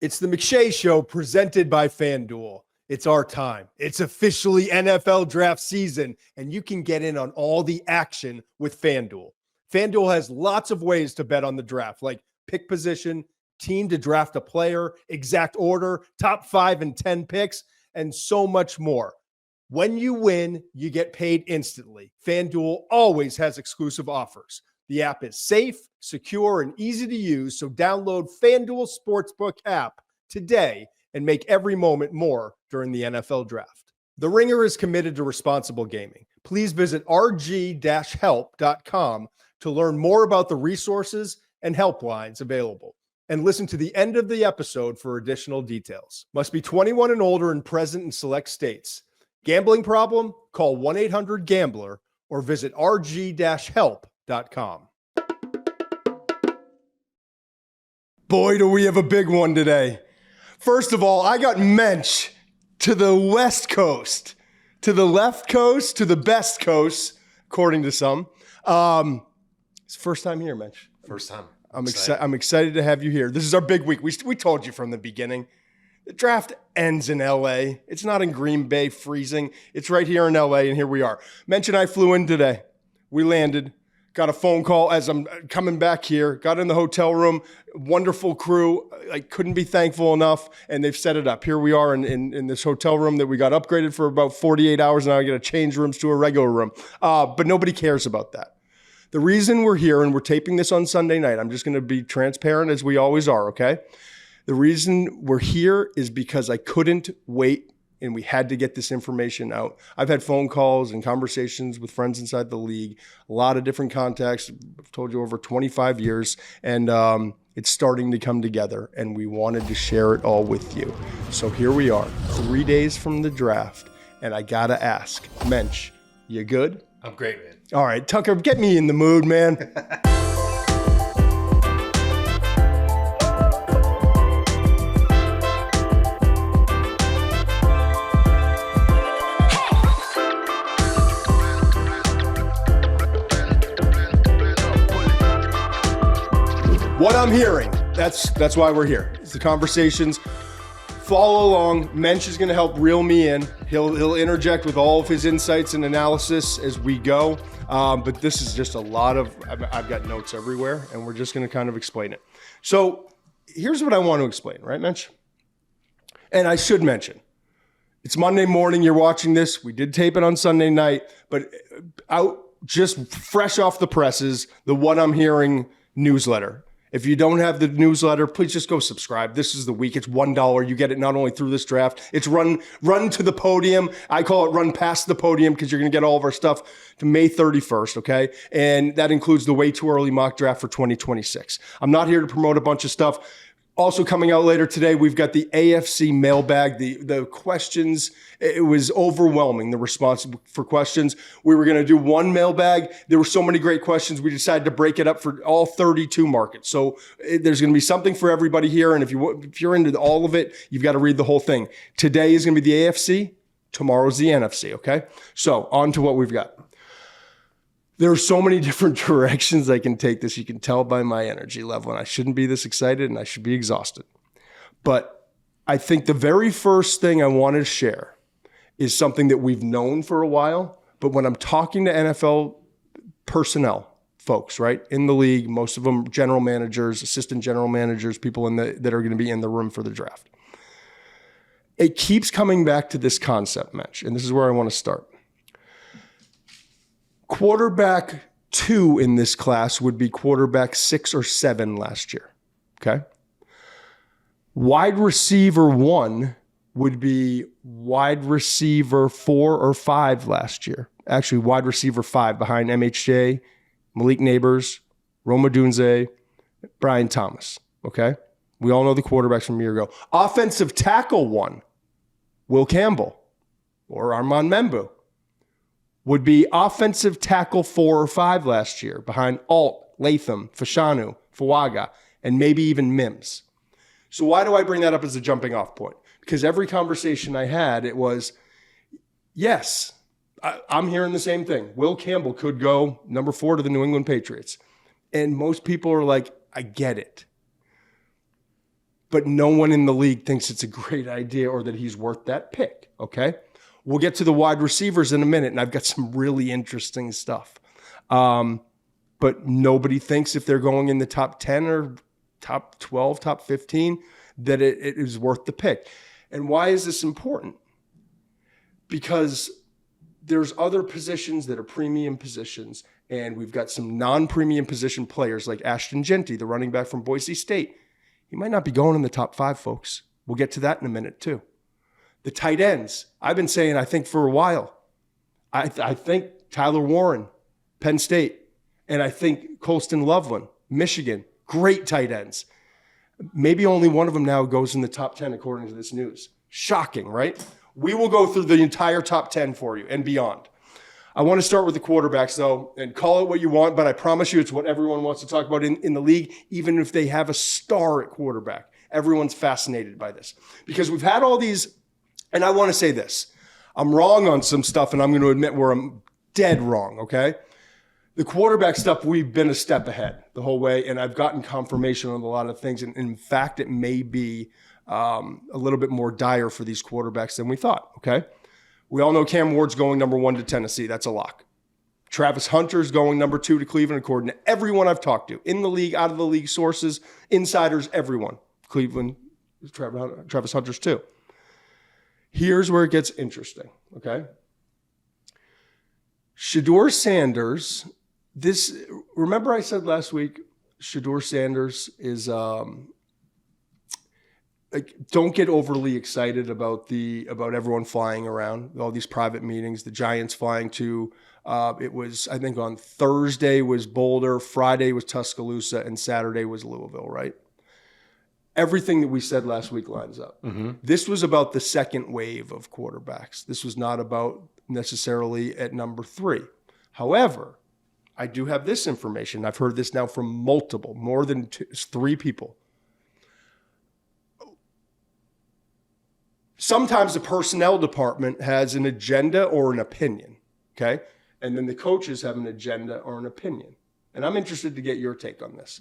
It's the McShay Show presented by FanDuel. It's our time. It's officially NFL draft season, and you can get in on all the action with FanDuel. FanDuel has lots of ways to bet on the draft, like pick position, team to draft a player, exact order, top 5 and 10 picks, and so much more. When you win, you get paid instantly. FanDuel always has exclusive offers. The app is safe, secure, and easy to use, so download FanDuel Sportsbook app today and make every moment more during the NFL Draft. The Ringer is committed to responsible gaming. Please visit rg-help.com to learn more about the resources and helplines available, and listen to the end of the episode for additional details. Must be 21 and older and present in select states. Gambling problem? Call 1-800-GAMBLER or visit rg-help.com. Boy, do we have a big one today. First of all, I got Mensch to the West Coast, to the left coast, to the best coast, according to some. It's first time here, Mensch. First time. I'm excited to have you here. This is our big week. We told you from the beginning. The draft ends in LA. It's not in Green Bay freezing. It's right here in LA, and here we are. Mensch and I flew in today. We landed. Got a phone call as I'm coming back here. Got in the hotel room. Wonderful crew. I couldn't be thankful enough. And they've set it up. Here we are in this hotel room that we got upgraded for about 48 hours. Now I got to change rooms to a regular room. But nobody cares about that. The reason we're here, and we're taping this on Sunday night, I'm just going to be transparent as we always are, okay? The reason we're here is because I couldn't wait, and we had to get this information out. I've had phone calls and conversations with friends inside the league, a lot of different contacts. I've told you over 25 years, and it's starting to come together, and we wanted to share it all with you. So here we are, 3 days from the draft, and I got to ask, Mensch, you good? I'm great, man. All right, Tucker, get me in the mood, man. What I'm hearing, that's why we're here. It's the conversations. Follow along. Mensch is going to help reel me in. He'll interject with all of his insights and analysis as we go. But this is just a lot of, I've got notes everywhere, and we're just going to kind of explain it. So here's what I want to explain, right, Mensch? And I should mention, it's Monday morning. You're watching this. We did tape it on Sunday night, but out just fresh off the presses, the What I'm Hearing newsletter. If you don't have the newsletter, please just go subscribe. This is the week. It's $1. You get it not only through this draft. It's run to the podium. I call it run past the podium because you're going to get all of our stuff to May 31st, okay? And that includes the way too early mock draft for 2026. I'm not here to promote a bunch of stuff. Also coming out later today, we've got the AFC mailbag. The questions, it was overwhelming, the response for questions. We were going to do one mailbag. There were so many great questions, we decided to break it up for all 32 markets. So there's going to be something for everybody here. And if you're into all of it, you've got to read the whole thing. Today is going to be the AFC. Tomorrow's the NFC, okay? So on to what we've got. There are so many different directions I can take this. You can tell by my energy level, and I shouldn't be this excited, and I should be exhausted. But I think the very first thing I want to share is something that we've known for a while, but when I'm talking to NFL personnel, folks, right, in the league, most of them general managers, assistant general managers, people that are going to be in the room for the draft, it keeps coming back to this concept, Mensch, and this is where I want to start. Quarterback 2 in this class would be quarterback 6 or 7 last year, okay? Wide receiver 1 would be wide receiver 4 or 5 last year. Actually, wide receiver 5 behind MHJ, Malik Neighbors, Rome Odunze, Brian Thomas, okay? We all know the quarterbacks from a year ago. Offensive tackle 1, Will Campbell or Armand Membu, would be offensive tackle 4 or 5 last year behind Alt, Latham, Fashanu, Fawaga, and maybe even Mims. So why do I bring that up as a jumping off point? Because every conversation I had, it was, yes, I'm hearing the same thing. Will Campbell could go number 4 to the New England Patriots. And most people are like, I get it. but no one in the league thinks it's a great idea or that he's worth that pick, okay? We'll get to the wide receivers in a minute, and I've got some really interesting stuff. But nobody thinks if they're going in the top 10 or top 12, top 15, that it is worth the pick. And why is this important? Because there's other positions that are premium positions, and we've got some non-premium position players like Ashton Jeanty, the running back from Boise State. He might not be going in the top 5, folks. We'll get to that in a minute, too. The tight ends. I've been saying, I think, for a while. I think Tyler Warren, Penn State, and I think Colston Loveland, Michigan, great tight ends. Maybe only one of them now goes in the top 10 according to this news. Shocking, right? We will go through the entire top 10 for you and beyond. I want to start with the quarterbacks, though, and call it what you want, but I promise you it's what everyone wants to talk about in the league, even if they have a star at quarterback. Everyone's fascinated by this because we've had all these, and I want to say this. I'm wrong on some stuff, and I'm going to admit where I'm dead wrong, okay? The quarterback stuff, we've been a step ahead the whole way, and I've gotten confirmation on a lot of things, and in fact, it may be a little bit more dire for these quarterbacks than we thought, okay? We all know Cam Ward's going number 1 to Tennessee. That's a lock. Travis Hunter's going number 2 to Cleveland, according to everyone I've talked to. In the league, out of the league, sources, insiders, everyone. Cleveland, Travis Hunter's too. Here's where it gets interesting, okay? Shedeur Sanders, remember I said last week, Shedeur Sanders is, don't get overly excited about everyone flying around, all these private meetings, the Giants flying to, it was, I think on Thursday was Boulder, Friday was Tuscaloosa, and Saturday was Louisville, right? Everything that we said last week lines up. Mm-hmm. This was about the second wave of quarterbacks. This was not about necessarily at number 3. However, I do have this information. I've heard this now from more than 3 people. Sometimes the personnel department has an agenda or an opinion, okay? And then the coaches have an agenda or an opinion. And I'm interested to get your take on this.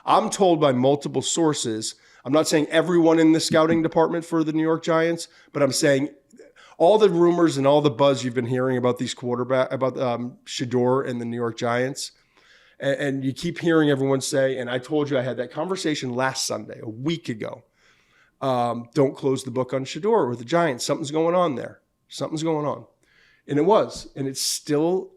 I'm told by multiple sources, I'm not saying everyone in the scouting department for the New York Giants, but I'm saying all the rumors and all the buzz you've been hearing about these about Shedeur and the New York Giants, and you keep hearing everyone say, and I told you I had that conversation last Sunday, a week ago, don't close the book on Shedeur with the Giants. Something's going on there. Something's going on. And it was, and it still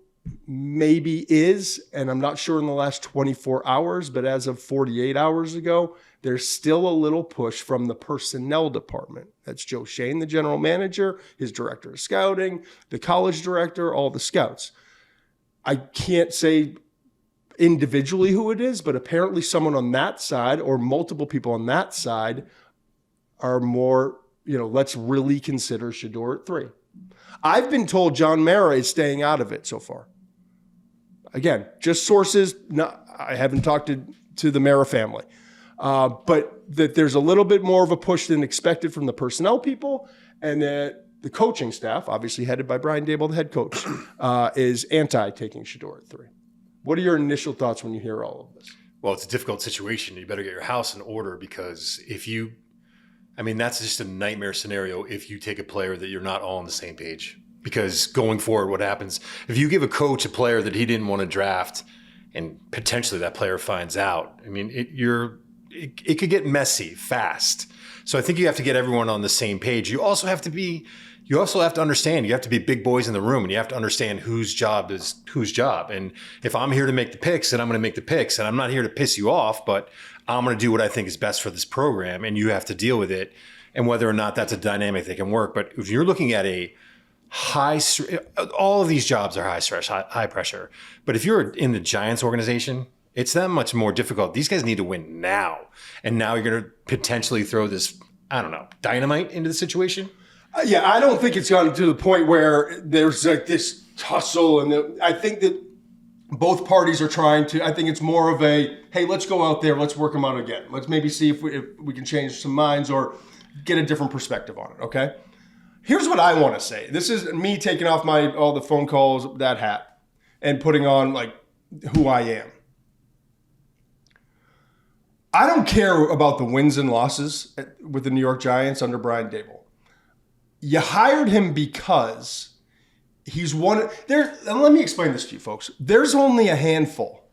maybe is, and I'm not sure in the last 24 hours, but as of 48 hours ago, there's still a little push from the personnel department. That's Joe Shane, the general manager, his director of scouting, the college director, all the scouts. I can't say individually who it is, but apparently someone on that side or multiple people on that side are more, let's really consider Shedeur at 3. I've been told John Mara is staying out of it so far. Again, just sources. I haven't talked to the Mara family. But that there's a little bit more of a push than expected from the personnel people, and that the coaching staff, obviously headed by Brian Daboll, the head coach, is anti-taking Shedeur at 3. What are your initial thoughts when you hear all of this? Well, it's a difficult situation. You better get your house in order because that's just a nightmare scenario if you take a player that you're not all on the same page. Because going forward, what happens if you give a coach a player that he didn't want to draft and potentially that player finds out? It could get messy fast. So I think you have to get everyone on the same page. You also have to understand, you have to be big boys in the room and you have to understand whose job is whose job. And if I'm here to make the picks, then I'm going to make the picks, and I'm not here to piss you off, but I'm going to do what I think is best for this program, and you have to deal with it. And whether or not that's a dynamic that can work. But if you're looking at all of these jobs are high stress, high pressure. But if you're in the Giants organization, it's that much more difficult. These guys need to win now. And now you're going to potentially throw this, dynamite into the situation. Yeah, I don't think it's gotten to the point where there's like this tussle. And I think that both parties are trying to, I think it's more of a, hey, let's go out there, let's work them out again. Let's maybe see if we can change some minds or get a different perspective on it, okay? Here's what I want to say. This is me taking off all the phone calls, that hat, and putting on like who I am. I don't care about the wins and losses with the New York Giants under Brian Daboll. You hired him because he's one. And let me explain this to you, folks. There's only a handful,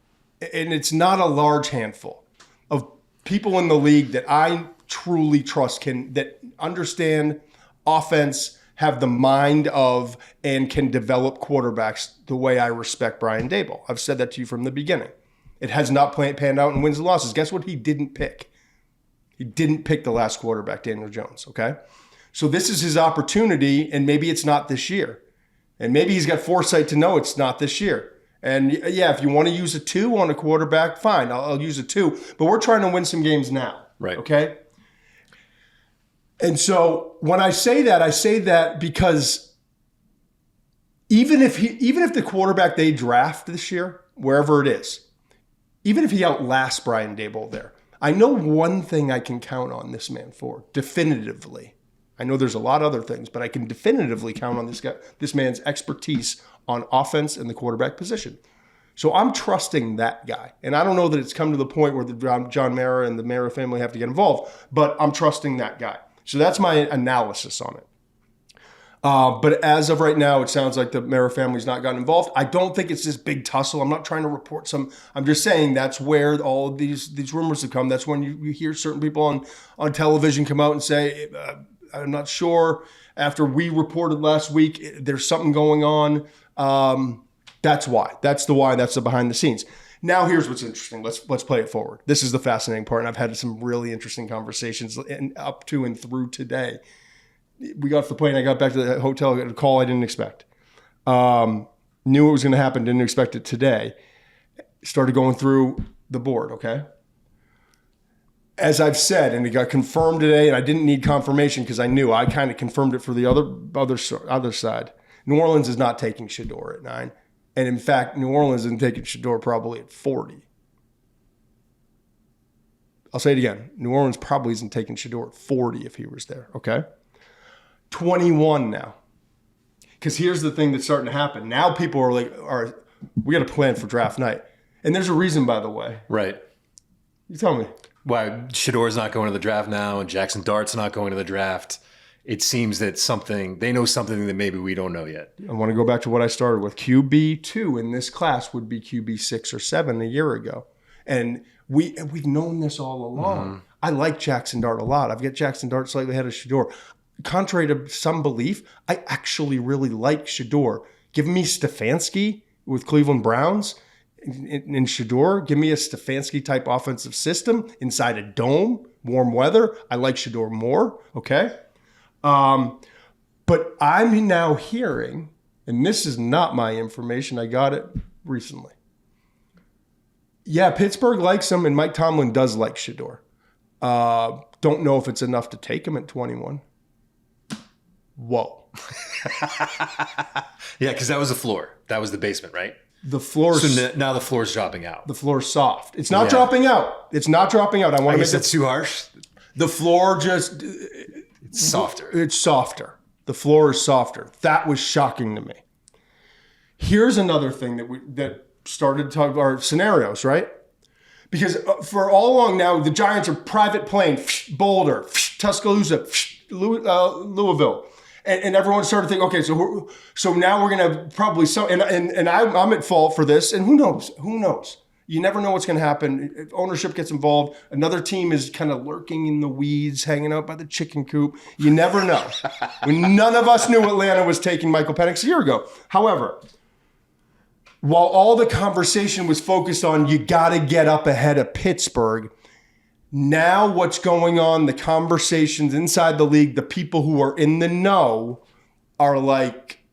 and it's not a large handful, of people in the league that I truly trust that understand offense, have the mind of, and can develop quarterbacks the way I respect Brian Daboll. I've said that to you from the beginning. It has not panned out in wins and losses. Guess what he didn't pick? He didn't pick the last quarterback, Daniel Jones, okay? So this is his opportunity, and maybe it's not this year. And maybe he's got foresight to know it's not this year. And yeah, if you want to use a 2 on a quarterback, fine, I'll use a 2. But we're trying to win some games now, right? Okay? And so when I say that because even if the quarterback they draft this year, wherever it is, even if he outlasts Brian Daboll there, I know one thing I can count on this man for, definitively. I know there's a lot of other things, but I can definitively count on this man's expertise on offense and the quarterback position. So I'm trusting that guy. And I don't know that it's come to the point where the John Mara and the Mara family have to get involved, but I'm trusting that guy. So that's my analysis on it. But as of right now, it sounds like the Mara family's not gotten involved. I don't think it's this big tussle. I'm not trying to report I'm just saying that's where all of these rumors have come. That's when you hear certain people on television come out and say, I'm not sure. After we reported last week, there's something going on. That's why. That's the why. That's the behind the scenes. Now, here's what's interesting. Let's play it forward. This is the fascinating part, and I've had some really interesting conversations up to and through today. We got off the plane. I got back to the hotel. I got a call I didn't expect. Knew it was going to happen. Didn't expect it today. Started going through the board, okay? As I've said, and it got confirmed today, and I didn't need confirmation because I knew. I kind of confirmed it for the other side. New Orleans is not taking Shedeur at 9. And in fact, New Orleans isn't taking Shedeur probably at 40. I'll say it again. New Orleans probably isn't taking Shedeur at 40 if he was there, okay? 21 now. Because here's the thing that's starting to happen. Now people are like, all right, we got a plan for draft night. And there's a reason, by the way. Right. You tell me. Why Shedeur's not going to the draft now and Jackson Dart's not going to the draft. It seems that they know something that maybe we don't know yet. I want to go back to what I started with. QB2 in this class would be QB6 or 7 a year ago. And we've known this all along. Mm-hmm. I like Jackson Dart a lot. I've got Jackson Dart slightly ahead of Shedeur. Contrary to some belief, I actually really like Shedeur. Give me Stefanski with Cleveland Browns in Shedeur. Give me a Stefanski-type offensive system inside a dome, warm weather. I like Shedeur more, okay? But I'm now hearing, and this is not my information, I got it recently. Yeah, Pittsburgh likes him, and Mike Tomlin does like Shedeur. Don't know if it's enough to take him at 21. Whoa. Yeah, because that was the floor. That was the basement, right? The floor. So now the floor's dropping out. The floor's soft. It's not dropping out. It's not dropping out. I want to make that's too harsh. The floor just... It's softer. It's softer. The floor is softer. That was shocking to me. Here's another thing that started to talk our scenarios, right? Because for all along now, the Giants are private plane, Boulder, Tuscaloosa, Louisville. And everyone started thinking, okay, so now we're going to probably... And I'm at fault for this. And who knows? Who knows? You never know what's going to happen. If ownership gets involved. Another team is kind of lurking in the weeds, hanging out by the chicken coop. You never know. None of us knew Atlanta was taking Michael Penix a year ago. However, while all the conversation was focused on you got to get up ahead of Pittsburgh, now what's going on, the conversations inside the league, the people who are in the know are like,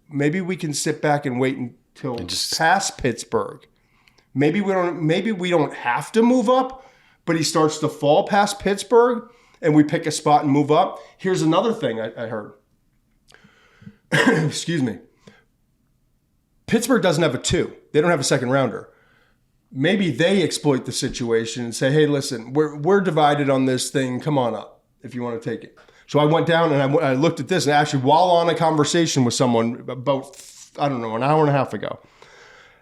maybe we can sit back and wait until past Pittsburgh. Maybe we don't have to move up, but he starts to fall past Pittsburgh and we pick a spot and move up. Here's another thing I heard. Excuse me. Pittsburgh doesn't have a 2. They don't have a second rounder. Maybe they exploit the situation and say, hey, listen, we're divided on this thing. Come on up if you want to take it. So I went down and I looked at this, and actually while on a conversation with someone about, I don't know, an hour and a half ago,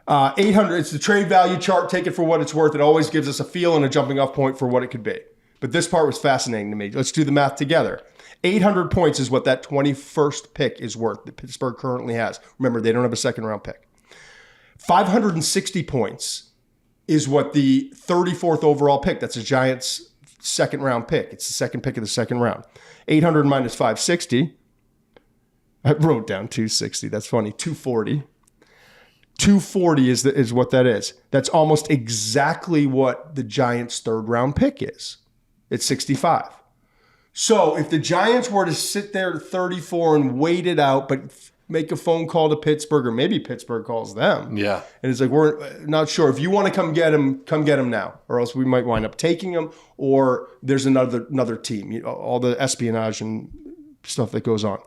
800, it's the trade value chart. Take it for what it's worth. It always gives us a feel and a jumping off point for what it could be. But this part was fascinating to me. Let's do the math together. 800 points is what that 21st pick is worth that Pittsburgh currently has. Remember, they don't have a second round pick. 560 points is what the 34th overall pick, that's the Giants' second round pick. It's the second pick of the second round. 800 minus 560. I wrote down 260. That's funny. 240. 240 is what that is. That's almost exactly what the Giants' third round pick is. It's 65. So if the Giants were to sit there at 34 and wait it out, but make a phone call to Pittsburgh, or maybe Pittsburgh calls them. Yeah. And it's like, we're not sure. If you want to come get him now, or else we might wind up taking him, or there's another team. You know, all the espionage and stuff that goes on.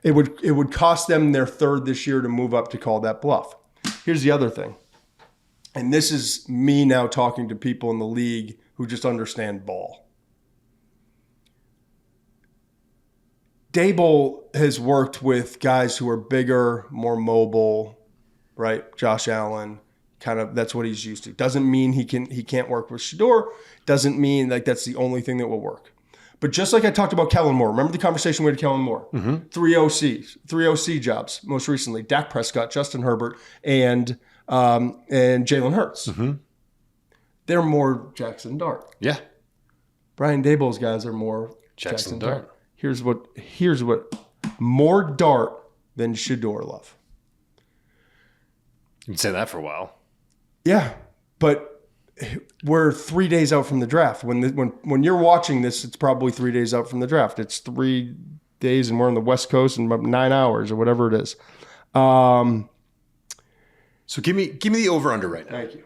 It would cost them their third this year to move up to call that bluff. Here's the other thing. And this is me now talking to people in the league who just understand ball. Dable has worked with guys who are bigger, more mobile, right? Josh Allen, kind of, that's what he's used to. Doesn't mean he can't work with Shedeur. Doesn't mean like that's the only thing that will work. But just like I talked about Kellen Moore, remember the conversation we had with Kellen Moore? Mm-hmm. Three OC jobs most recently: Dak Prescott, Justin Herbert, and Jalen Hurts. Mm-hmm. They're more Jackson Dart. Yeah. Brian Dable's guys are more Jackson Dart. Here's what more Dart than Shedeur love. You've been saying that for a while. Yeah, but we're 3 days out from the draft. When you're watching this, it's probably 3 days out from the draft. It's 3 days, and we're on the West Coast in about 9 hours or whatever it is. So give me the over under right now. Thank you.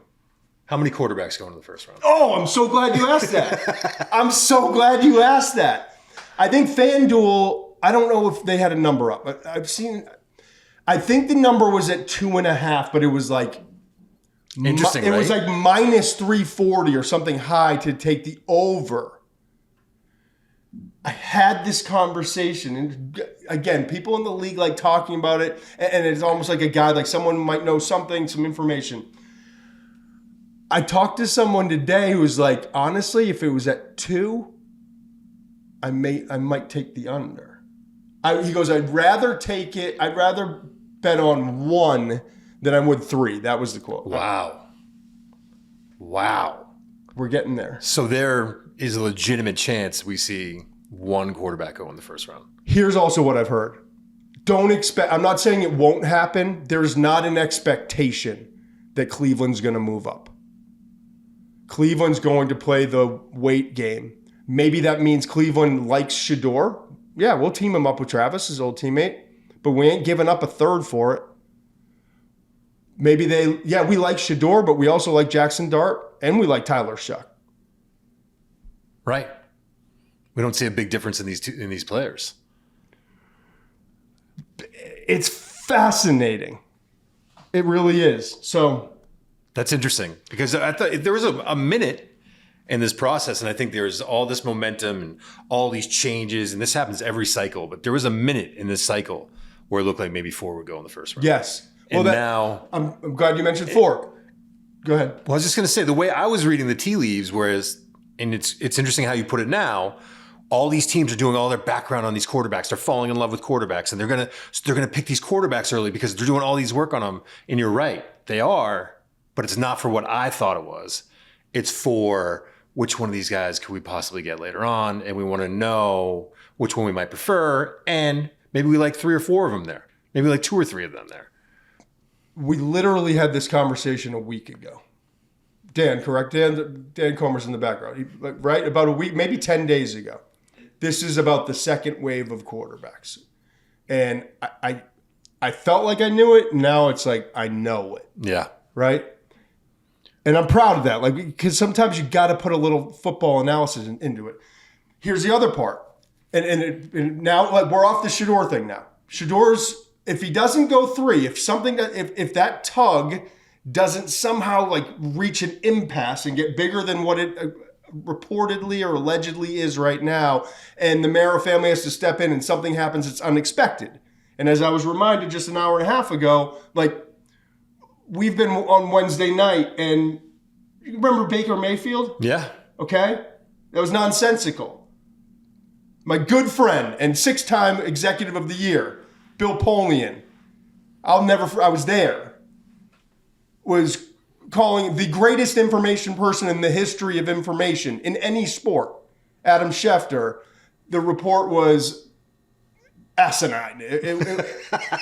How many quarterbacks go into the first round? Oh, I'm so glad you asked that. I'm so glad you asked that. I think FanDuel, I don't know if they had a number up, but I think the number was at 2.5, but it was like, interesting, it right? was like minus 340 or something high to take the over. I had this conversation, and again, people in the league like talking about it, and it's almost like a guy, like someone might know something, some information. I talked to someone today who was like, honestly, if it was at 2, I might take the under. He goes, I'd rather bet on 1 than I would 3. That was the quote. Wow. We're getting there. So there is a legitimate chance we see 1 quarterback go in the first round. Here's also what I've heard. I'm not saying it won't happen. There's not an expectation that Cleveland's going to move up. Cleveland's going to play the wait game. Maybe that means Cleveland likes Shedeur. Yeah, we'll team him up with Travis, his old teammate, but we ain't giving up a third for it. Maybe we like Shedeur, but we also like Jackson Dart, and we like Tyler Shuck. Right. We don't see a big difference in these players. It's fascinating. It really is. So that's interesting, because I thought there was a minute in this process, and I think there's all this momentum and all these changes, and this happens every cycle, but there was a minute in this cycle where it looked like maybe 4 would go in the first round. Yes. And now I'm glad you mentioned 4. Go ahead. Well, I was just going to say, the way I was reading the tea leaves, and it's interesting how you put it now, all these teams are doing all their background on these quarterbacks. They're falling in love with quarterbacks, and they're gonna pick these quarterbacks early because they're doing all these work on them. And you're right, they are, but it's not for what I thought it was. It's for which one of these guys could we possibly get later on, and we want to know which one we might prefer, and maybe we like 3 or 4 of them there. Maybe like 2 or 3 of them there. We literally had this conversation a week ago. Dan, correct? Dan Comer's in the background, right? About a week, maybe 10 days ago. This is about the second wave of quarterbacks. And I felt like I knew it. Now it's like I know it. Yeah. Right? And I'm proud of that, like, because sometimes you got to put a little football analysis into it. Here's the other part, and now, like, we're off the Shedeur thing now. Shedeur's, if he doesn't go 3, if that tug doesn't somehow like reach an impasse and get bigger than what it reportedly or allegedly is right now, and the Mara family has to step in and something happens that's unexpected. And as I was reminded just an hour and a half ago, like, we've been on Wednesday night, and you remember Baker Mayfield? Yeah. Okay? That was nonsensical. My good friend and 6-time Executive of the Year, Bill Polian, I was there, was calling the greatest information person in the history of information in any sport, Adam Schefter. The report was asinine.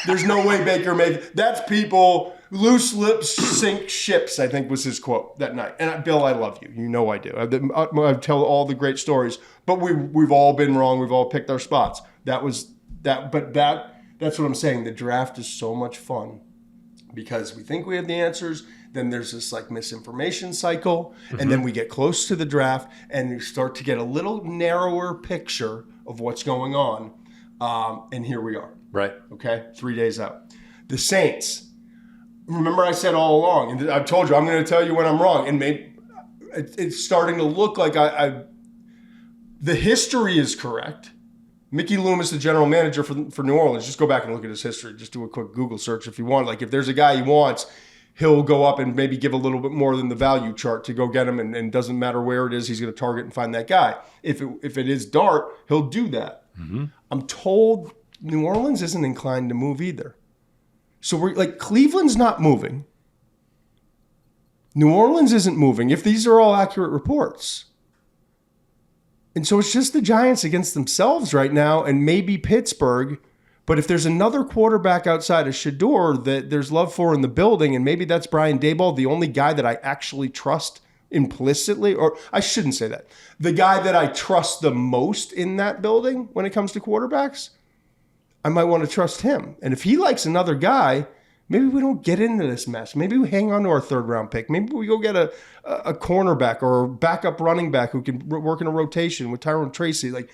There's no way Baker Mayfield. That's people, loose lips sink ships, I think was his quote that night. And Bill, I love you. You know I do. I tell all the great stories, but we've all been wrong. We've all picked our spots. That's what I'm saying. The draft is so much fun because we think we have the answers. Then there's this like misinformation cycle. And then we get close to the draft and you start to get a little narrower picture of what's going on. And here we are. Right. Okay. 3 days out. The Saints. Remember I said all along, and I've told you, I'm going to tell you when I'm wrong. And maybe it's starting to look like the history is correct. Mickey Loomis, the general manager for New Orleans, just go back and look at his history. Just do a quick Google search if you want. Like if there's a guy he wants, he'll go up and maybe give a little bit more than the value chart to go get him. And doesn't matter where it is, he's going to target and find that guy. If it is Dart, he'll do that. I'm told New Orleans isn't inclined to move either. So we're like, Cleveland's not moving. New Orleans isn't moving, if these are all accurate reports. And so it's just the Giants against themselves right now and maybe Pittsburgh. But if there's another quarterback outside of Shedeur that there's love for in the building, and maybe that's Brian Daboll, the only guy that I actually trust implicitly, or I shouldn't say that, the guy that I trust the most in that building when it comes to quarterbacks, I might want to trust him. And if he likes another guy, maybe we don't get into this mess. Maybe we hang on to our 3rd round pick. Maybe we go get a cornerback or a backup running back who can work in a rotation with Tyrone Tracy. Like,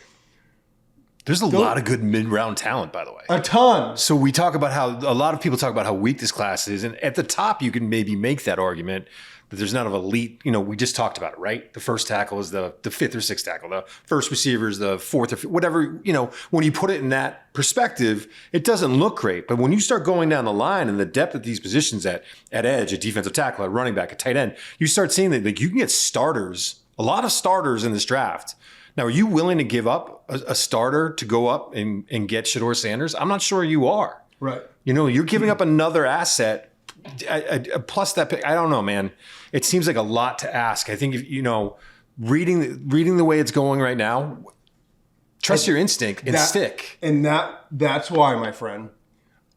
there's a lot of good mid-round talent, by the way. A ton. So we talk about how a lot of people talk about how weak this class is. And at the top, you can maybe make that argument that there's not of elite. You know, we just talked about it, right? The first tackle is the 5th or 6th tackle. The first receiver is the 4th or 5th, whatever. You know, when you put it in that perspective, it doesn't look great. But when you start going down the line and the depth of these positions at edge, at defensive tackle, at running back, at tight end, you start seeing that like you can get starters, a lot of starters in this draft. Now, are you willing to give up a starter to go up and get Shedeur Sanders? I'm not sure you are. Right. You know, you're giving up another asset plus that pick. I don't know, man. It seems like a lot to ask. I think, you know, reading the way it's going right now, trust your instinct and stick. And that's why, my friend,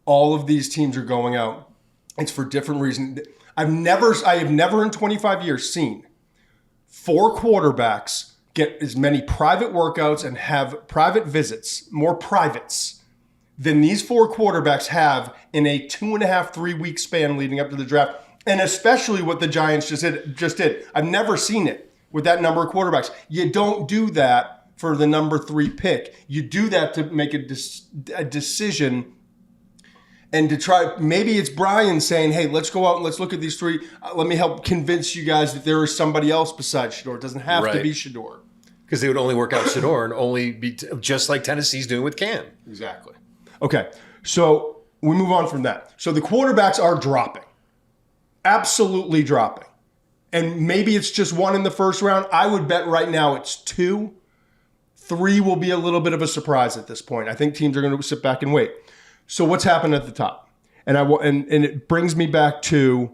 all of these teams are going out. It's for different reasons. I have never in 25 years seen 4 quarterbacks get as many private workouts and have private visits, more privates, than these 4 quarterbacks have in a 2.5, 3 week span leading up to the draft. And especially what the Giants just did. I've never seen it with that number of quarterbacks. You don't do that for the number 3 pick. You do that to make a decision and to try, maybe it's Brian saying, hey, let's go out and let's look at these 3. Let me help convince you guys that there is somebody else besides Shedeur. It doesn't have to be Shedeur. Because they would only work out Shedeur and only be just like Tennessee's doing with Cam. Exactly. Okay, so we move on from that. So the quarterbacks are dropping. Absolutely dropping. And maybe it's just 1 in the first round. I would bet right now it's 2. 3 will be a little bit of a surprise at this point. I think teams are going to sit back and wait. So what's happened at the top? And it brings me back to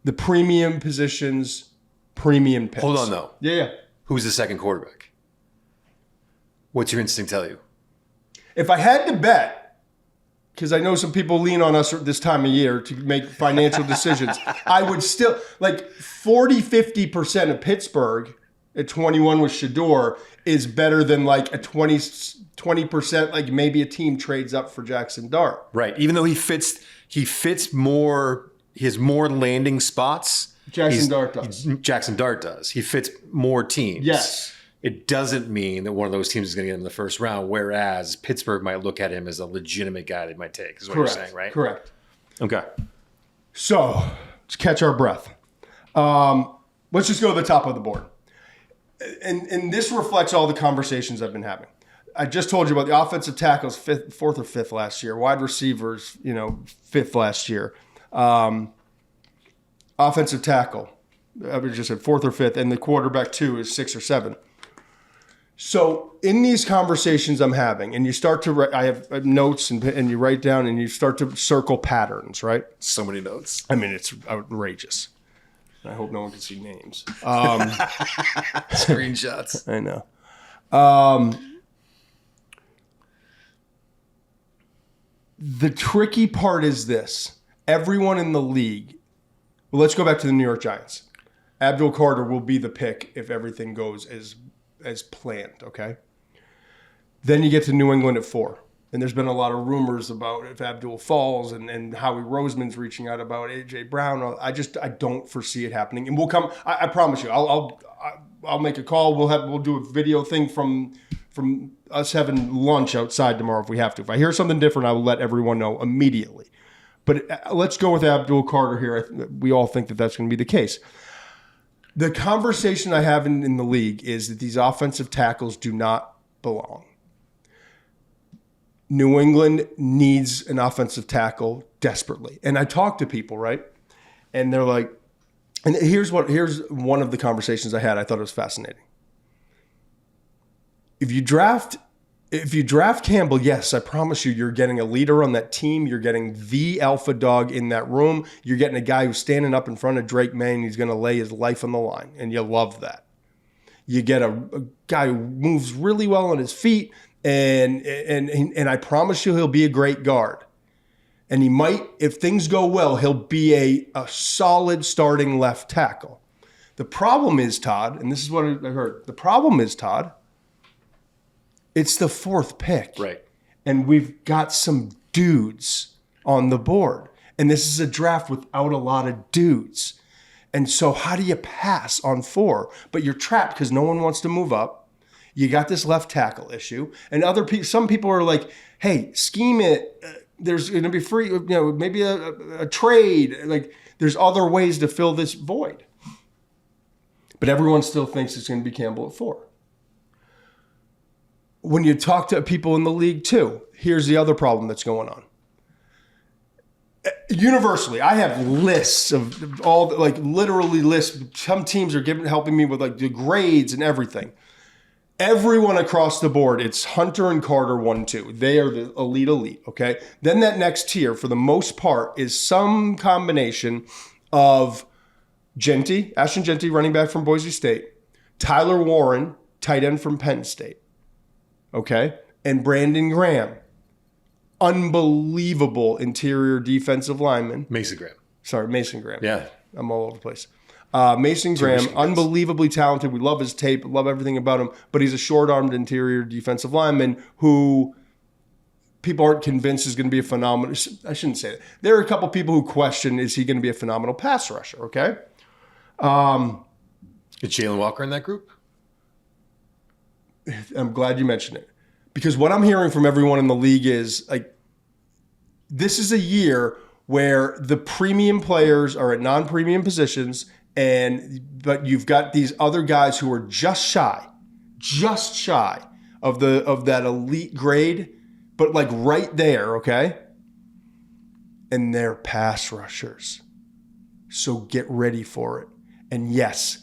the premium positions, premium picks. Hold on, though. Yeah. Who's the second quarterback? What's your instinct tell you? If I had to bet, because I know some people lean on us this time of year to make financial decisions, I would still, like 40-50% of Pittsburgh at 21 with Shedeur is better than like a 20%, like maybe a team trades up for Jackson Dart. Right. Even though he fits more, he has more landing spots. Jackson Dart does. He fits more teams. Yes. It doesn't mean that one of those teams is going to get him in the first round, whereas Pittsburgh might look at him as a legitimate guy they might take, is what you're saying, right? Correct. Okay. So let's catch our breath. Let's just go to the top of the board. And this reflects all the conversations I've been having. I just told you about the offensive tackles, 4th or 5th last year. Wide receivers, 5th last year. offensive tackle. I would just said 4th or 5th, and the quarterback 2 is 6 or 7. So in these conversations I'm having, and you start to I have notes and you write down and you start to circle patterns, right? So many notes. I mean, it's outrageous. I hope no one can see names. Screenshots. I know. The tricky part is this. Everyone in the league, well, let's go back to the New York Giants. Abdul Carter will be the pick if everything goes as planned, okay? Then you get to New England at 4. And there's been a lot of rumors about if Abdul falls and Howie Roseman's reaching out about A.J. Brown. I don't foresee it happening. And we'll come, I promise you, I'll make a call. We'll do a video thing from us having lunch outside tomorrow if we have to. If I hear something different, I will let everyone know immediately. But let's go with Abdul Carter here. We all think that that's going to be the case. The conversation I have in the league is that these offensive tackles do not belong. New England needs an offensive tackle desperately. And I talk to people, right? And they're like, and here's one of the conversations I had. I thought it was fascinating. If you draft Campbell, yes, I promise you're getting a leader on that team. You're getting the alpha dog in that room. You're getting a guy who's standing up in front of Drake May and he's going to lay his life on the line. And you love that. You get a guy who moves really well on his feet. And I promise you he'll be a great guard. And he might, if things go well, he'll be a solid starting left tackle. The problem is, Todd, and this is what I heard. The problem is, Todd, it's the 4th pick. Right. And we've got some dudes on the board. And this is a draft without a lot of dudes. And so how do you pass on 4? But you're trapped because no one wants to move up. You got this left tackle issue. And some people are like, hey, scheme it. There's going to be free, maybe a trade. Like there's other ways to fill this void. But everyone still thinks it's going to be Campbell at 4. When you talk to people in the league too, here's the other problem that's going on. Universally, I have lists of all, like literally lists. Some teams are helping me with like the grades and everything. Everyone across the board, it's Hunter and Carter 1-2. They are the elite, okay? Then that next tier, for the most part, is some combination of Ashton Jeanty, running back from Boise State, Tyler Warren, tight end from Penn State. Okay, and Brandon Graham, unbelievable interior defensive lineman. Mason Graham. Yeah. I'm all over the place. Mason Graham, unbelievably talented. We love his tape, love everything about him, but he's a short-armed interior defensive lineman who people aren't convinced is going to be a phenomenal. I shouldn't say that. There are a couple people who question, is he going to be a phenomenal pass rusher, okay? Is Jalen Walker in that group? I'm glad you mentioned it. Because what I'm hearing from everyone in the league is, like, this is a year where the premium players are at non-premium positions, but you've got these other guys who are just shy of that elite grade, but like right there, okay? And they're pass rushers. So get ready for it. And yes,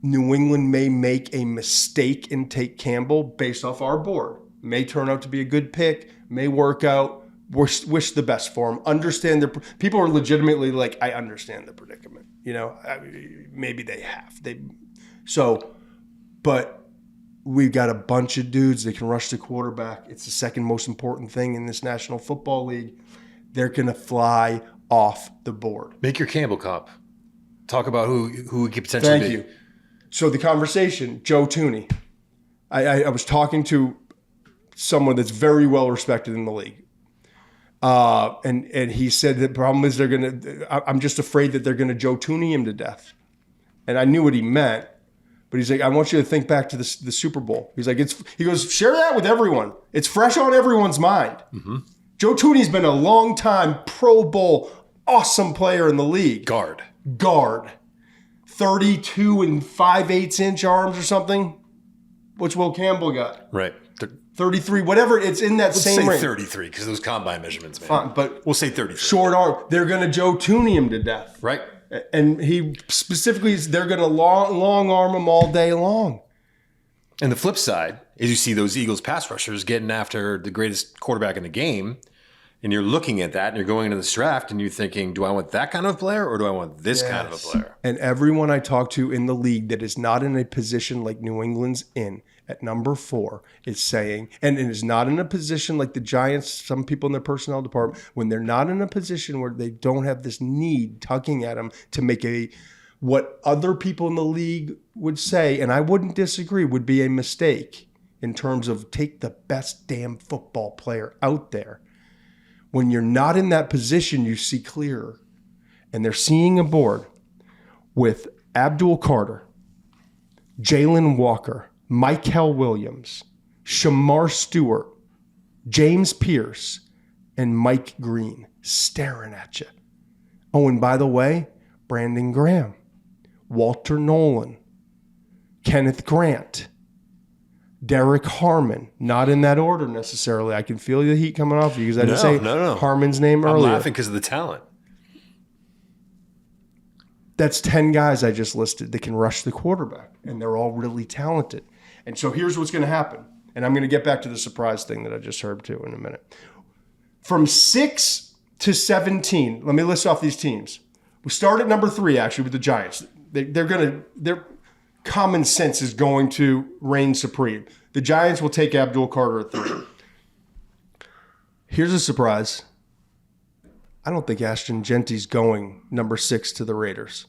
New England may make a mistake and take Campbell based off our board. May turn out to be a good pick, may work out. Wish the best for him. Understand people are legitimately like, I understand the predicament. Maybe they have. But we've got a bunch of dudes that can rush the quarterback. It's the second most important thing in this National Football League. They're going to fly off the board. Make your Campbell comp. Talk about who it could potentially be. Thank you. So the conversation, Joe Tooney. I was talking to someone that's very well respected in the league. And he said the problem is I'm just afraid that they're going to Joe Tooney him to death. And I knew what he meant, but he's like, I want you to think back to the Super Bowl. He's like, he goes, share that with everyone. It's fresh on everyone's mind. Mm-hmm. Joe Tooney's been a long time Pro Bowl, awesome player in the league. Guard. 32 and 5/8 inch arms or something. What's Will Campbell got? Right. 33, whatever. It's in that same range. 33 because those combine measurements, man. Fine, but we'll say 33. Short arm. They're going to Joe Tooney him to death. Right. And he specifically, they're going to long arm him all day long. And the flip side is you see those Eagles pass rushers getting after the greatest quarterback in the game. And you're looking at that and you're going into this draft and you're thinking, do I want that kind of player or do I want this kind of a player? And everyone I talk to in the league that is not in a position like New England's in at number 4 is saying, and is not in a position like the Giants, some people in their personnel department, when they're not in a position where they don't have this need tugging at them to make what other people in the league would say, and I wouldn't disagree, would be a mistake in terms of take the best damn football player out there. When you're not in that position, you see clearer. And they're seeing a board with Abdul Carter, Jalen Walker, Mikel Williams, Shamar Stewart, James Pierce, and Mike Green staring at you. Oh, and by the way, Brandon Graham, Walter Nolan, Kenneth Grant, Derek Harmon, not in that order necessarily. I can feel the heat coming off you because I didn't say Harmon's name earlier. I'm laughing because of the talent. That's 10 guys I just listed that can rush the quarterback, and they're all really talented. And so here's what's going to happen. And I'm going to get back to the surprise thing that I just heard too in a minute. From 6 to 17, let me list off these teams. We start at number 3, actually, with the Giants. Their common sense is going to reign supreme. The Giants will take Abdul Carter at 3. Here's a surprise. I don't think Ashton Jeanty's going number 6 to the Raiders.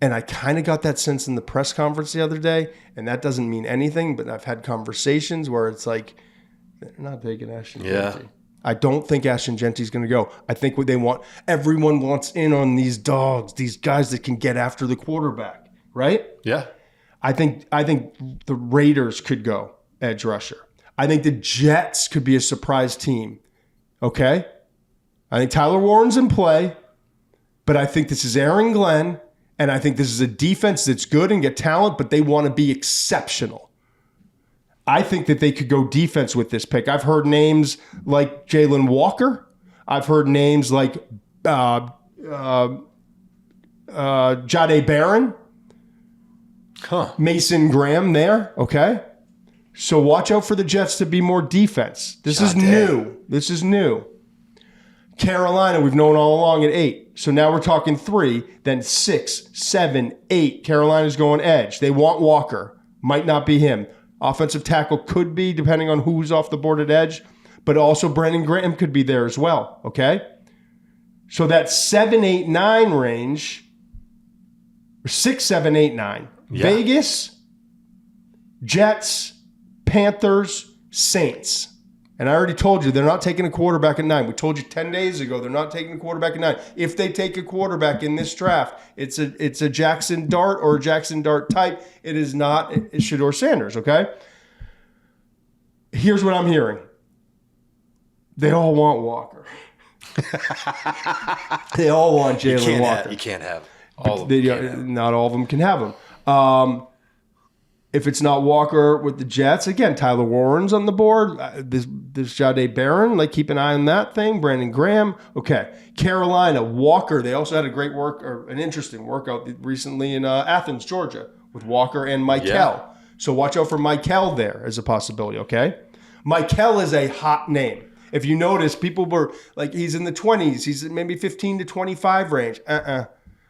And I kind of got that sense in the press conference the other day, and that doesn't mean anything, but I've had conversations where it's like, they're not taking Ashton Jeanty. I don't think Ashton Jeanty's going to go. I think what they want, everyone wants in on these dogs, these guys that can get after the quarterback, right? Yeah. I think the Raiders could go edge rusher. I think the Jets could be a surprise team. Okay? I think Tyler Warren's in play, but I think this is Aaron Glenn, and I think this is a defense that's good and get talent, but they want to be exceptional. I think that they could go defense with this pick. I've heard names like Jalen Walker. I've heard names like Jade Barron. Mason Graham there, okay? So watch out for the Jets to be more defense. This is new. This is new. Carolina, we've known all along at 8. So now we're talking 3, then 6, 7, 8. Carolina's going edge. They want Walker. Might not be him. Offensive tackle could be, depending on who's off the board at edge. But also Brandon Graham could be there as well, okay? So that 7, 8, 9 range, or 6, 7, 8, 9. Yeah. Vegas, Jets, Panthers, Saints. And I already told you they're not taking a quarterback at 9. We told you 10 days ago they're not taking a quarterback at 9. If they take a quarterback in this draft, it's a Jackson Dart or a Jackson Dart type. It is not Shedeur Sanders, okay? Here's what I'm hearing. They all want Walker. They all want Jalen Walker. You can't have all of them. Not all of them can have him. If it's not Walker with the Jets, again, Tyler Warren's on the board. This Jade Barron, like keep an eye on that thing. Brandon Graham. Okay. Carolina, Walker. They also had an interesting workout recently in Athens, Georgia with Walker and Mikel. Yeah. So watch out for Mikel there as a possibility, okay? Mikel is a hot name. If you notice, people were like, he's in the 20s. He's maybe 15 to 25 range.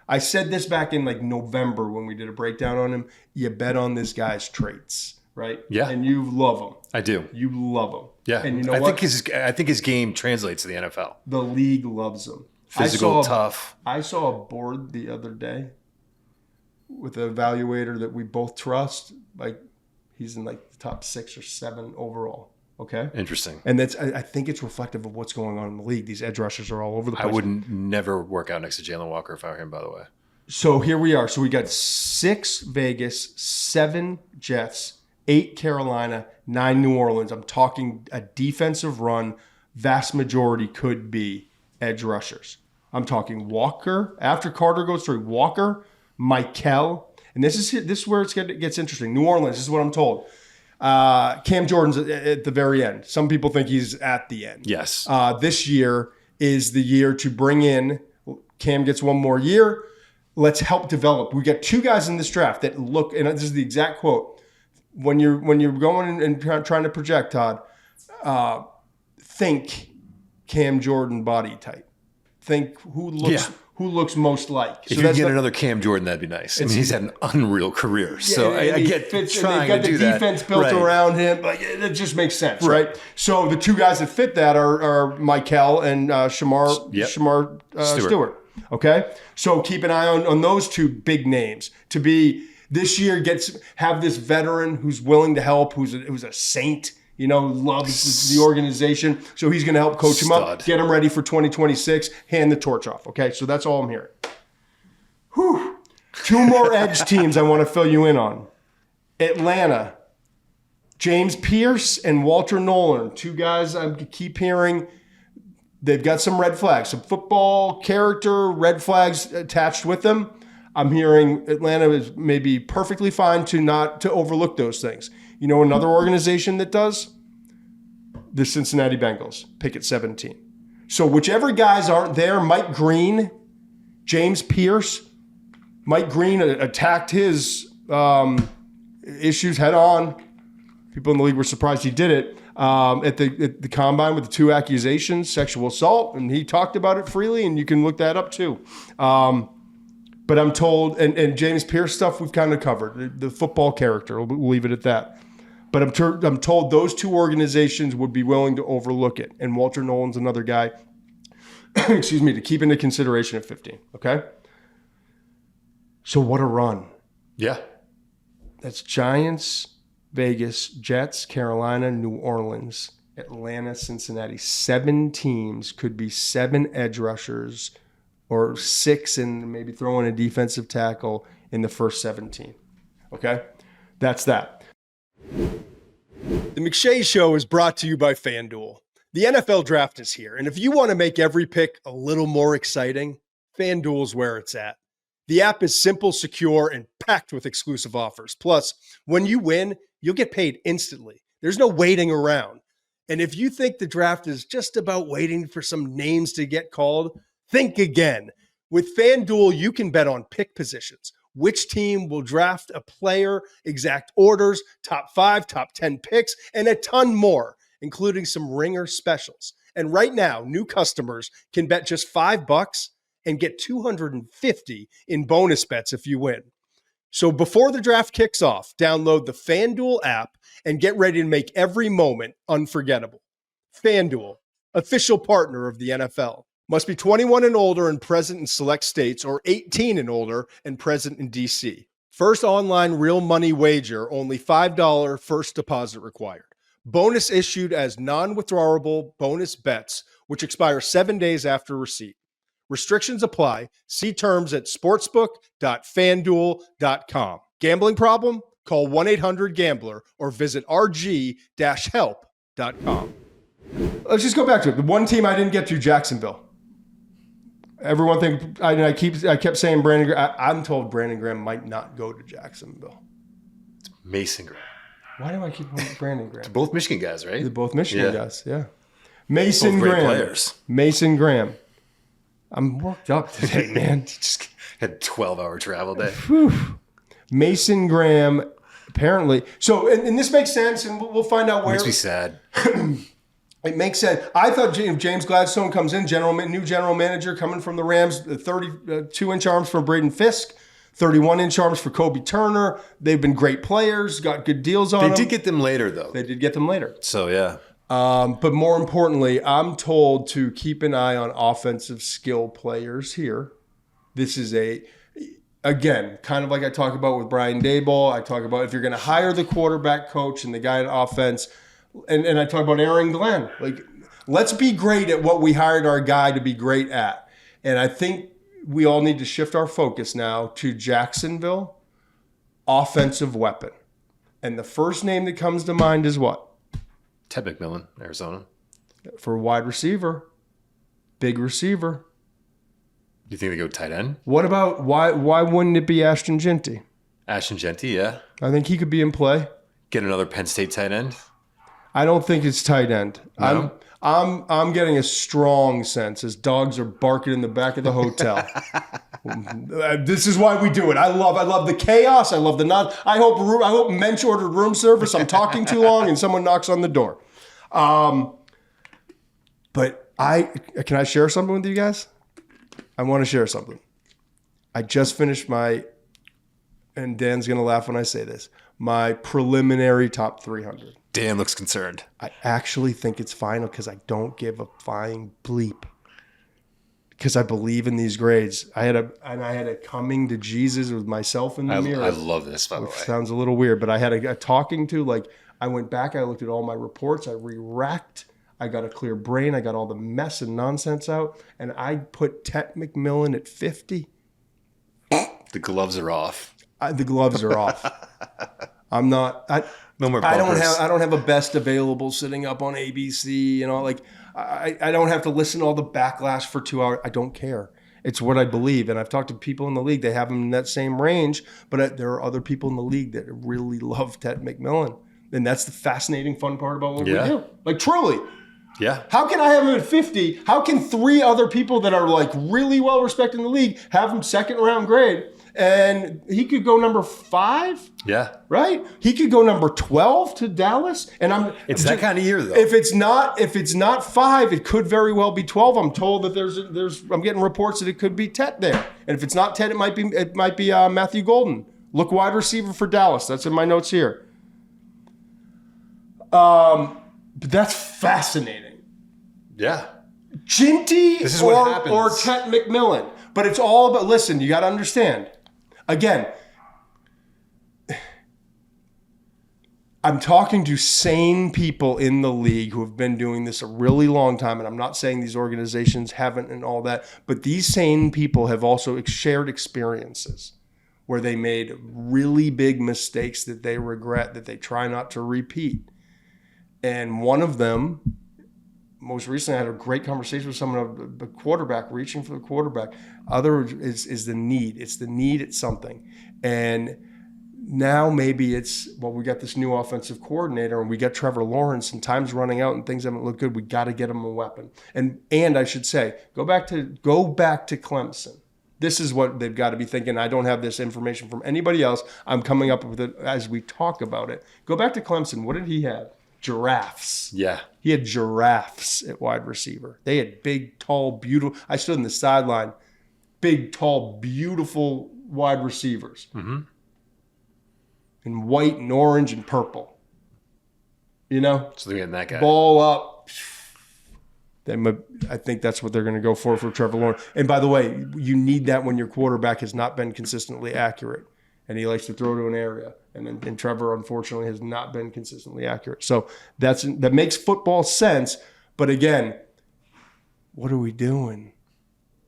I said this back in like November when we did a breakdown on him. You bet on this guy's traits, right? Yeah. And you love him. I do. You love him. Yeah. And you know what? I think his game translates to the NFL. The league loves him. Physical, tough. I saw a board the other day with an evaluator that we both trust. Like he's in like the top 6 or 7 overall. Okay. Interesting. And I think it's reflective of what's going on in the league. These edge rushers are all over the place. I would never work out next to Jalen Walker if I were him, by the way. So here we are. So we got 6 Vegas, 7 Jets, 8 Carolina, 9 New Orleans. I'm talking a defensive run. Vast majority could be edge rushers. I'm talking Walker. After Carter goes through, Walker, Mikel. And this is where it gets interesting. New Orleans, this is what I'm told. Cam Jordan's at the very end. Some people think he's at the end. Yes. This year is the year to bring in Cam gets one more year. Let's help develop. We got 2 guys in this draft that look, and this is the exact quote. When you're going and trying to project, Todd, think Cam Jordan body type. Think who looks most like. If you get another Cam Jordan, that'd be nice. I mean, he's had an unreal career. So I get trying to do that. They've got the defense built around him. Like, it just makes sense, right? So the 2 guys that fit that are Michael and Shamar Stewart. Okay? So keep an eye on those 2 big names to be this year. Have this veteran who's willing to help, who's a saint, loves the organization. So he's going to help coach him up, get him ready for 2026, hand the torch off. Okay, so that's all I'm hearing. Whew. 2 more edge teams I want to fill you in on. Atlanta, James Pierce and Walter Nolan, 2 guys I keep hearing. They've got some red flags, some football character red flags attached with them. I'm hearing Atlanta is maybe perfectly fine to overlook those things. You know another organization that does? The Cincinnati Bengals, pick at 17. So whichever guys aren't there, Mike Green, James Pierce, Mike Green attacked his issues head on. People in the league were surprised he did it at the combine with the 2 accusations, sexual assault, and he talked about it freely, and you can look that up too. But I'm told, and James Pierce stuff we've kind of covered, the football character, we'll leave it at that. But I'm told those 2 organizations would be willing to overlook it, and Walter Nolan's another guy, excuse me, to keep into consideration at 15, okay? So what a run. Yeah. That's Giants, Vegas, Jets, Carolina, New Orleans, Atlanta, Cincinnati. 7 teams, could be 7 edge rushers or 6 and maybe throw in a defensive tackle in the first 17. Okay? That's that. The McShay Show is brought to you by FanDuel. The NFL Draft is here, and if you want to make every pick a little more exciting, FanDuel's where it's at. The app is simple, secure, and packed with exclusive offers. Plus, when you win, you'll get paid instantly. There's no waiting around. And if you think the draft is just about waiting for some names to get called, think again. With FanDuel, you can bet on pick positions, which team will draft a player, exact orders, top 5, top 10 picks, and a ton more, including some ringer specials. And right now, new customers can bet just $5 and get $250 in bonus bets if you win. So before the draft kicks off, download the FanDuel app and get ready to make every moment unforgettable. FanDuel, official partner of the NFL. Must be 21 and older and present in select states, or 18 and older and present in D.C. First online real money wager, only $5 first deposit required. Bonus issued as non-withdrawable bonus bets, which expire 7 days after receipt. Restrictions apply. See terms at sportsbook.fanduel.com. Gambling problem? Call 1-800-GAMBLER or visit rg-help.com. Let's just go back to it. The one team I didn't get to, Jacksonville. Everyone think I kept saying Brandon Graham. I'm told Brandon Graham might not go to Jacksonville. It's Mason Graham. Why do I keep calling Brandon Graham? They're both Michigan guys, right? They're both Michigan guys, yeah. Mason both great Graham. Players. Mason Graham. I'm worked up today, man. Just had a 12-hour travel day. Whew. Mason Graham, apparently. So, and this makes sense, and we'll find out where. Makes me sad. It makes sense. I thought if James Gladstone comes in, new general manager coming from the Rams, 32-inch arms for Braden Fisk, 31-inch arms for Kobe Turner. They've been great players, got good deals on them. They did get them later, though. They did get them later. So, yeah. But more importantly, I'm told to keep an eye on offensive skill players here. This is again, kind of like I talk about with Brian Daboll. I talk about if you're going to hire the quarterback coach and the guy in offense, and I talk about Aaron Glenn. Like, let's be great at what we hired our guy to be great at. And I think we all need to shift our focus now to Jacksonville, offensive weapon. And the first name that comes to mind is what? Ted McMillan, Arizona. For wide receiver, big receiver. You think they go tight end? What about why wouldn't it be Ashton Jeanty? Ashton Jeanty, yeah. I think he could be in play. Get another Penn State tight end? I don't think it's tight end. No? I'm getting a strong sense as dogs are barking in the back of the hotel. This is why we do it. I love the chaos. I love the nod. I hope Mensch ordered room service. I'm talking too long and someone knocks on the door. But can I share something with you guys? I want to share something. I just finished and Dan's going to laugh when I say this, my preliminary top 300. Dan looks concerned. I actually think it's final because I don't give a flying bleep. Because I believe in these grades. I had a coming to Jesus with myself in the mirror. I love this, by the way. Sounds a little weird, but I had a talking to, like, I went back, I looked at all my reports, I re-racked, I got a clear brain, I got all the mess and nonsense out, and I put Tet McMillan at 50. The gloves are off. The gloves are off. I'm not. No more bumpers. I don't have a best available sitting up on ABC. You know, like I don't have to listen to all the backlash for 2 hours. I don't care. It's what I believe, and I've talked to people in the league. They have him in that same range, but there are other people in the league that really love Tet McMillan, and that's the fascinating, fun part about what we do. Like, truly. Yeah. How can I have him at 50? How can 3 other people that are like really well respected in the league have him second round grade? And he could go number 5. Yeah. Right? He could go number 12 to Dallas. And it's that kind of year though. If it's not 5, it could very well be 12. I'm told that I'm getting reports that it could be Tet there. And if it's not Tet, it might be Matthew Golden. Look wide receiver for Dallas. That's in my notes here. But that's fascinating. Yeah. Jeanty or happens. Tet McMillan. But it's all about, listen, you got to understand. Again, I'm talking to sane people in the league who have been doing this a really long time, and I'm not saying these organizations haven't and all that, but these sane people have also shared experiences where they made really big mistakes that they regret, that they try not to repeat. And one of them, most recently, I had a great conversation with someone, the quarterback, reaching for the quarterback. Other is the need. It's the need at something. And now maybe it's, well, we got this new offensive coordinator and we got Trevor Lawrence and time's running out and things haven't looked good. We got to get him a weapon. And I should say, go back to Clemson. This is what they've got to be thinking. I don't have this information from anybody else. I'm coming up with it as we talk about it. Go back to Clemson. What did he have? Giraffes. Yeah. He had giraffes at wide receiver. They had big, tall, beautiful. I stood in the sideline. Big, tall, beautiful wide receivers. Mm-hmm. In white and orange and purple. You know? So they're getting that guy. Ball up. I think that's what they're going to go for Trevor Lawrence. And by the way, you need that when your quarterback has not been consistently accurate. And he likes to throw to an area. And Trevor, unfortunately, has not been consistently accurate. So that makes football sense. But again, what are we doing?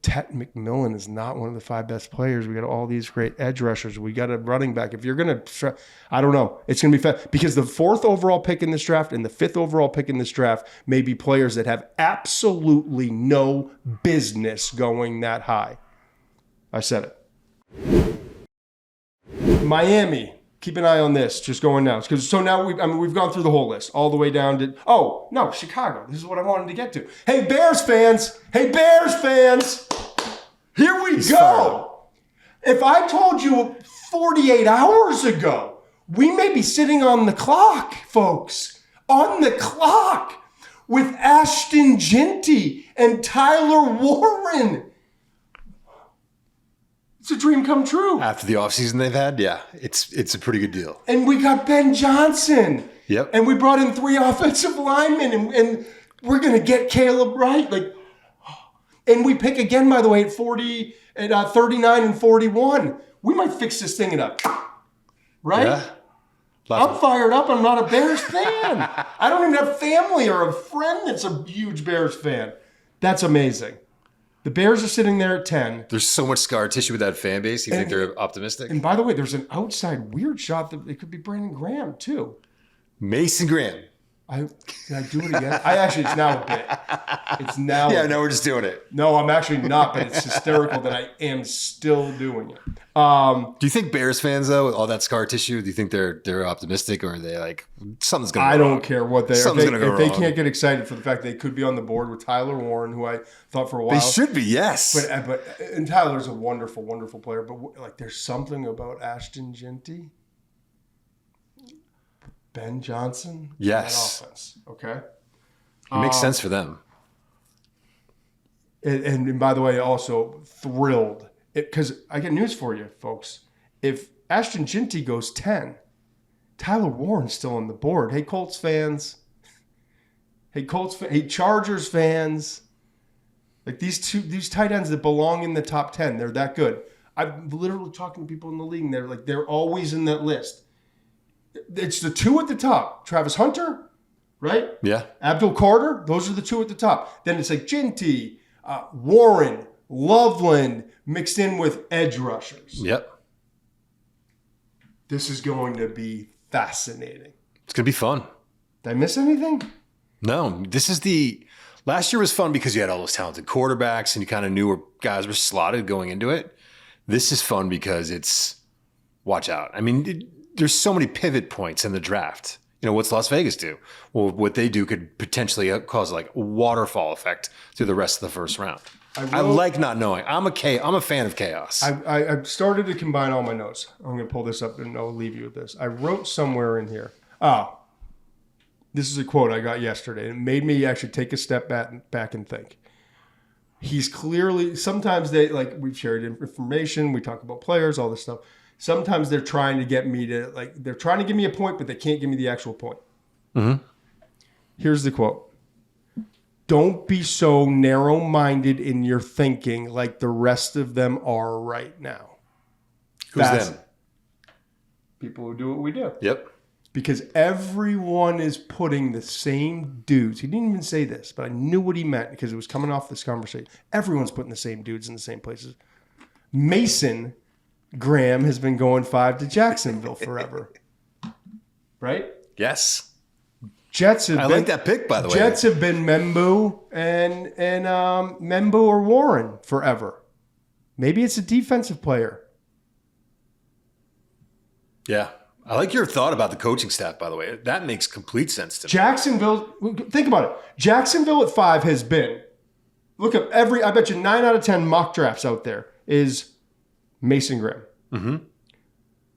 Tet McMillan is not one of the 5 best players. We got all these great edge rushers. We got a running back. If you're going to, I don't know. It's going to be fast. Because the 4th overall pick in this draft and the 5th overall pick in this draft may be players that have absolutely no business going that high. I said it. Miami. Keep an eye on this. Just going now. So now we've gone through the whole list all the way down to Chicago. This is what I wanted to get to. Hey Bears fans! Here we go. If I told you 48 hours ago, we may be sitting on the clock, folks. On the clock with Ashton Jeanty and Tyler Warren. It's a dream come true. After the offseason they've had, yeah, it's a pretty good deal. And we got Ben Johnson. Yep. And we brought in 3 offensive linemen, and we're going to get Caleb Wright. And we pick again, by the way, at 39 and 41. We might fix this thing up. Right? Yeah. I'm fired up. I'm not a Bears fan. I don't even have family or a friend that's a huge Bears fan. That's amazing. The Bears are sitting there at 10. There's so much scar tissue with that fan base. You think they're optimistic? And by the way, there's an outside weird shot that it could be Brandon Graham, too. Mason Graham. Did I do it again? It's now a bit. It's now. Yeah, no, we're just doing it. No, I'm actually not, but it's hysterical that I am still doing it. Do you think Bears fans, though, with all that scar tissue, do you think they're optimistic, or are they like, something's going to go wrong? I don't care what they are. Something's going to go wrong. If they can't get excited for the fact they could be on the board with Tyler Warren, who I thought for a while. They should be, yes. And Tyler's a wonderful, wonderful player. But like, there's something about Ashton Jeanty, Ben Johnson, yes, that offense. Okay, it makes sense for them. And by the way, also thrilled because I get news for you, folks. If Ashton Jeanty goes 10, Tyler Warren's still on the board. Hey, Colts fans. Hey, Chargers fans. Like these tight ends that belong in the top 10, they're that good. I'm literally talking to people in the league, and they're always in that list. It's the two at the top. Travis Hunter, right? Yeah. Abdul Carter, those are the two at the top. Then it's like Jeanty, Warren, Loveland, mixed in with edge rushers. Yep. This is going to be fascinating. It's going to be fun. Did I miss anything? No, last year was fun because you had all those talented quarterbacks and you kind of knew where guys were slotted going into it. This is fun because watch out. I mean, there's so many pivot points in the draft. You know, what's Las Vegas do? Well, what they do could potentially cause like a waterfall effect through the rest of the first round. I like not knowing. I'm a fan of chaos. I started to combine all my notes. I'm going to pull this up and I'll leave you with this. I wrote somewhere in here. This is a quote I got yesterday. It made me actually take a step back and think. He's clearly, sometimes we've shared information. We talk about players, all this stuff. Sometimes they're trying to get me to, they're trying to give me a point, but they can't give me the actual point. Mm-hmm. Here's the quote. Don't be so narrow-minded in your thinking like the rest of them are right now. Who's them? People who do what we do. Yep. Because everyone is putting the same dudes. He didn't even say this, but I knew what he meant because it was coming off this conversation. Everyone's putting the same dudes in the same places. Mason Graham has been going 5 to Jacksonville forever. Right? Yes. Jets have like that pick, by the way. Jets have been Membu and Membu or Warren forever. Maybe it's a defensive player. Yeah. I like your thought about the coaching staff, by the way. That makes complete sense to me. Jacksonville, think about it. Jacksonville at 5 has been, look up I bet you 9 out of 10 mock drafts out there is Mason Graham. Mm-hmm.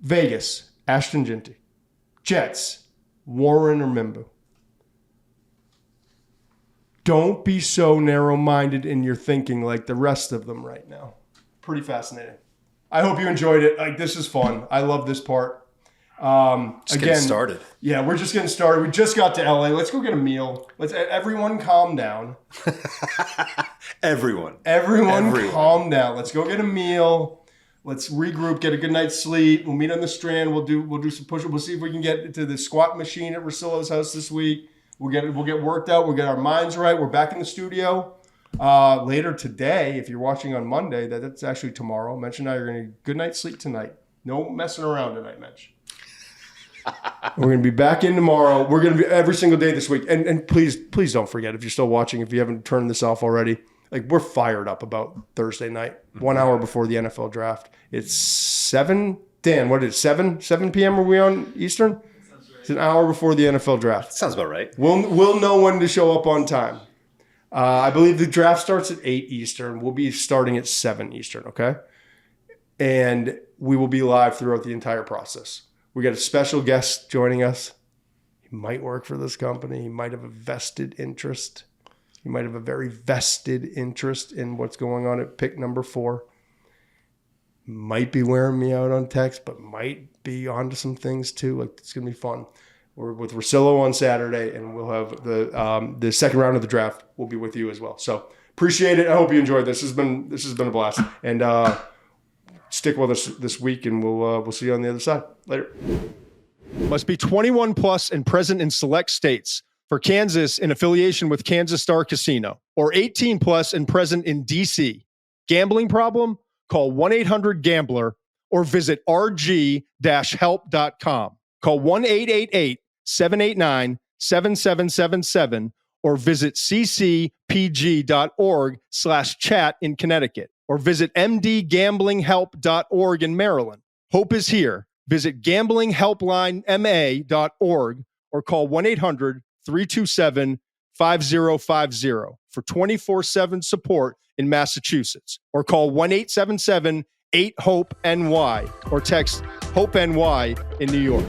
Vegas, Ashton Jeanty. Jets, Warren or Membu. Don't be so narrow-minded in your thinking like the rest of them right now. Pretty fascinating. I hope you enjoyed it. This is fun. I love this part. Getting started. Yeah, we're just getting started. We just got to LA. Let's go get a meal. Let's everyone calm down. Everyone calm down. Let's go get a meal. Let's regroup, get a good night's sleep. We'll meet on the Strand. We'll do some push-ups. We'll see if we can get to the squat machine at Russillo's house this week. We'll get worked out. We'll get our minds right. We're back in the studio later today. If you're watching on Monday, that's actually tomorrow. Mensch and I are going to get a good night's sleep tonight. No messing around tonight, Mensch. We're going to be back in tomorrow. We're going to be every single day this week. And please don't forget, if you're still watching, if you haven't turned this off already, we're fired up about Thursday night, 1 hour before the NFL draft. It's 7. Dan, what is it, 7 p.m. are we on Eastern? Right. It's an hour before the NFL draft. Sounds about right. We'll know when to show up on time. I believe the draft starts at 8 Eastern. We'll be starting at 7 Eastern, okay? And we will be live throughout the entire process. We got a special guest joining us. He might work for this company. He might have a vested interest. He might have a very vested interest in what's going on at pick number 4. Might be wearing me out on text, but might be onto some things too. It's going to be fun. We're with Russillo on Saturday, and we'll have the second round of the draft. We'll be with you as well. So appreciate it. I hope you enjoyed this. This has been a blast. And stick with us this week, and we'll see you on the other side. Later. Must be 21 plus and present in select states. For Kansas, in affiliation with Kansas Star Casino, or 18 plus and present in D.C. Gambling problem? Call 1-800-GAMBLER or visit rg-help.com. Call 1-888-789-. 888-866-7777 or visit ccpg.org/chat in Connecticut or visit mdgamblinghelp.org in Maryland. Hope is here. Visit gamblinghelplinema.org or call 1-800-327-5050 for 24/7 support in Massachusetts, or call 1-877-8-HOPE-NY or text HOPE-NY in New York.